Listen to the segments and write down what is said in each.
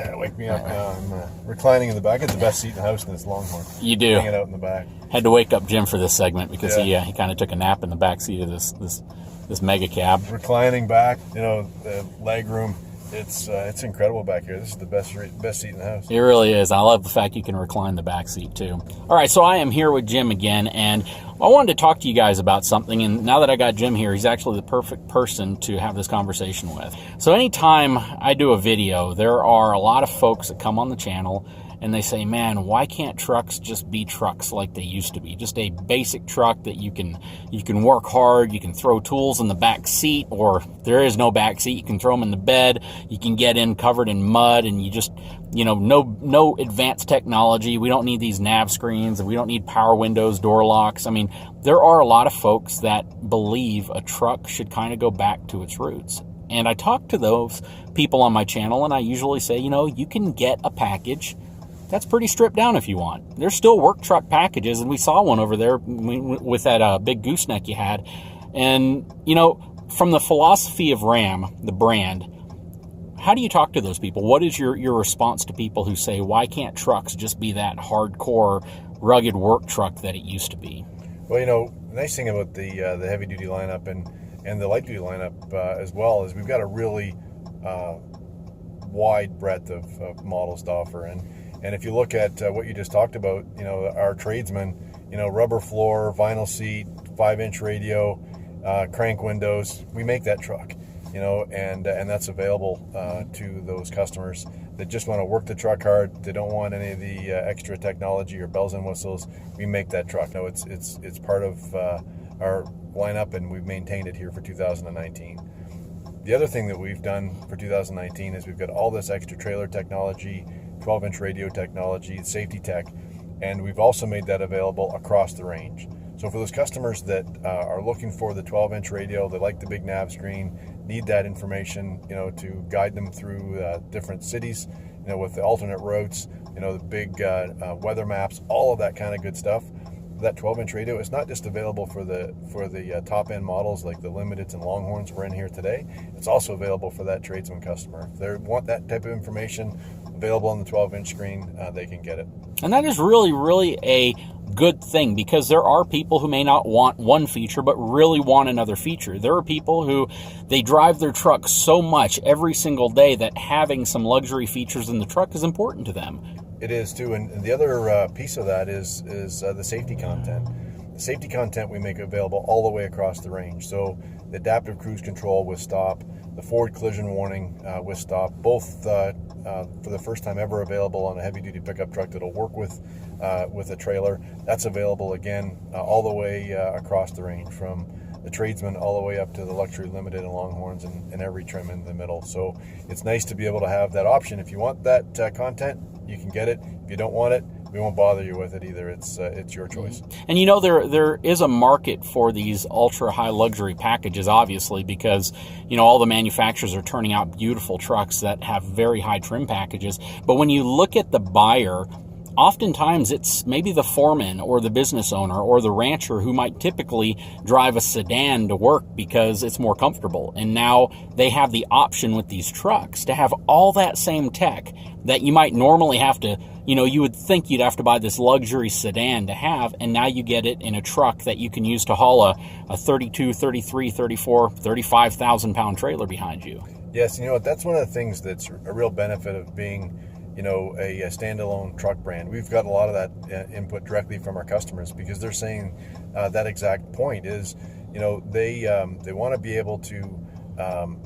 Yeah, wake me up now. I'm reclining in the back. I get the best seat in the house in this Longhorn. You do. Hanging out in the back. Had to wake up Jim for this segment because he kind of took a nap in the back seat of this mega cab. Reclining back, the leg room. It's incredible back here. This is the best seat in the house. It really is. I love the fact you can recline the back seat too. All right, so I am here with Jim again, and I wanted to talk to you guys about something. And now that I got Jim here, he's actually the perfect person to have this conversation with. So anytime I do a video, there are a lot of folks that come on the channel and they say, man, why can't trucks just be trucks like they used to be? Just a basic truck that you can work hard, you can throw tools in the back seat, or if there is no back seat, you can throw them in the bed, you can get in covered in mud, and you just, no advanced technology. We don't need these nav screens, and we don't need power windows, door locks. I mean, there are a lot of folks that believe a truck should kind of go back to its roots. And I talk to those people on my channel, and I usually say, you can get a package that's pretty stripped down if you want. There's still work truck packages, and we saw one over there with that big gooseneck you had. And, from the philosophy of Ram, the brand, how do you talk to those people? What is your response to people who say, why can't trucks just be that hardcore, rugged work truck that it used to be? Well, the nice thing about the heavy-duty lineup and the light-duty lineup as well is we've got a really wide breadth of models to offer. And if you look at what you just talked about, our tradesmen, rubber floor, vinyl seat, 5-inch radio, crank windows, we make that truck, and that's available to those customers that just want to work the truck hard. They don't want any of the extra technology or bells and whistles. We make that truck. No, it's part of our lineup, and we've maintained it here for 2019. The other thing that we've done for 2019 is we've got all this extra trailer technology, 12-inch radio technology, safety tech, and we've also made that available across the range. So for those customers that are looking for the 12-inch radio, they like the big nav screen, need that information, to guide them through different cities, with the alternate routes, the big weather maps, all of that kind of good stuff. That 12-inch radio is not just available for the top-end models like the Limiteds and Longhorns we're in here today. It's also available for that tradesman customer. If they want that type of information available on the 12-inch screen, they can get it. And that is really, really a good thing, because there are people who may not want one feature but really want another feature. There are people who they drive their truck so much every single day that having some luxury features in the truck is important to them. It is too, and the other piece of that is the safety content. The safety content we make available all the way across the range. So the adaptive cruise control with stop, the forward collision warning with stop, both for the first time ever available on a heavy-duty pickup truck that'll work with a trailer. That's available again all the way across the range, from the tradesman all the way up to the luxury limited and Longhorns and every trim in the middle. So it's nice to be able to have that option. If you want that content, you can get it. If you don't want it, we won't bother you with it either. It's your choice. And there is a market for these ultra high luxury packages, obviously, because all the manufacturers are turning out beautiful trucks that have very high trim packages. But when you look at the buyer, oftentimes it's maybe the foreman or the business owner or the rancher who might typically drive a sedan to work because it's more comfortable. And now they have the option with these trucks to have all that same tech that you might normally have to, you would think you'd have to buy this luxury sedan to have, and now you get it in a truck that you can use to haul a 32, 33, 34, 35,000 pound trailer behind you. Yes, that's one of the things that's a real benefit of being a standalone truck brand. We've got a lot of that input directly from our customers, because they're saying that exact point is, they want to be able to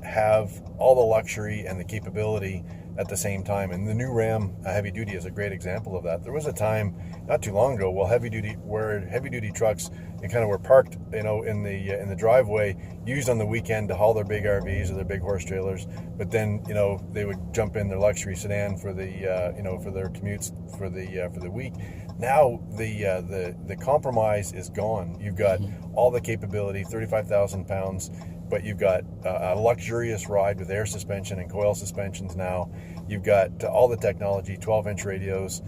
have all the luxury and the capability at the same time. And the new Ram heavy duty is a great example of that. There was a time not too long ago where heavy duty trucks kind of were parked, in the driveway, used on the weekend to haul their big RVs or their big horse trailers. But then, they would jump in their luxury sedan for the, for their commutes for the week. Now the compromise is gone. You've got all the capability, 35,000 pounds, but you've got a luxurious ride with air suspension and coil suspensions now. You've got all the technology, 12-inch radios,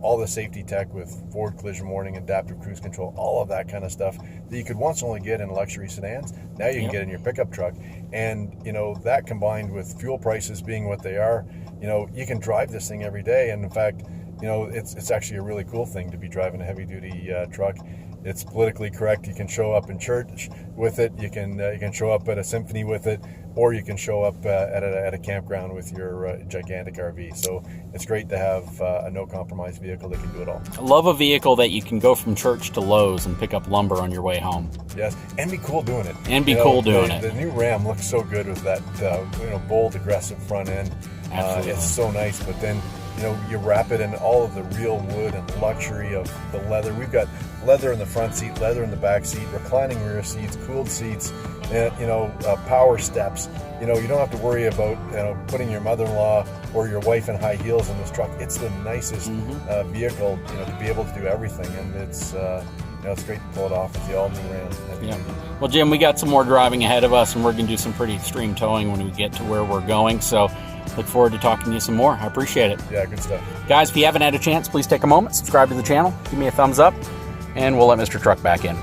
all the safety tech with forward collision warning, adaptive cruise control, all of that kind of stuff that you could once only get in luxury sedans. Now you can get in your pickup truck. And, you know, that combined with fuel prices being what they are, you know, you can drive this thing every day. And in fact, you know, it's actually a really cool thing to be driving a heavy duty truck. It's politically correct. You can show up in church with it. You can show up at a symphony with it, or you can show up at a campground with your gigantic RV. So it's great to have a no compromise vehicle that can do it all. I love a vehicle that you can go from church to Lowe's and pick up lumber on your way home. Yes, and be cool doing it. And be cool doing it. The new Ram looks so good with that bold, aggressive front end. Absolutely. It's so nice, but then, you know, you wrap it in all of the real wood and luxury of the leather. We've got leather in the front seat, leather in the back seat, reclining rear seats, cooled seats, and, power steps. You know, you don't have to worry about, putting your mother-in-law or your wife in high heels in this truck. It's the nicest vehicle, to be able to do everything, and it's it's great to pull it off with the all-new Ram. Yeah. Well, Jim, we got some more driving ahead of us, and we're going to do some pretty extreme towing when we get to where we're going. So look forward to talking to you some more. I appreciate it. Yeah, good stuff. Guys, if you haven't had a chance, please take a moment, subscribe to the channel, give me a thumbs up, and we'll let Mr. Truck back in.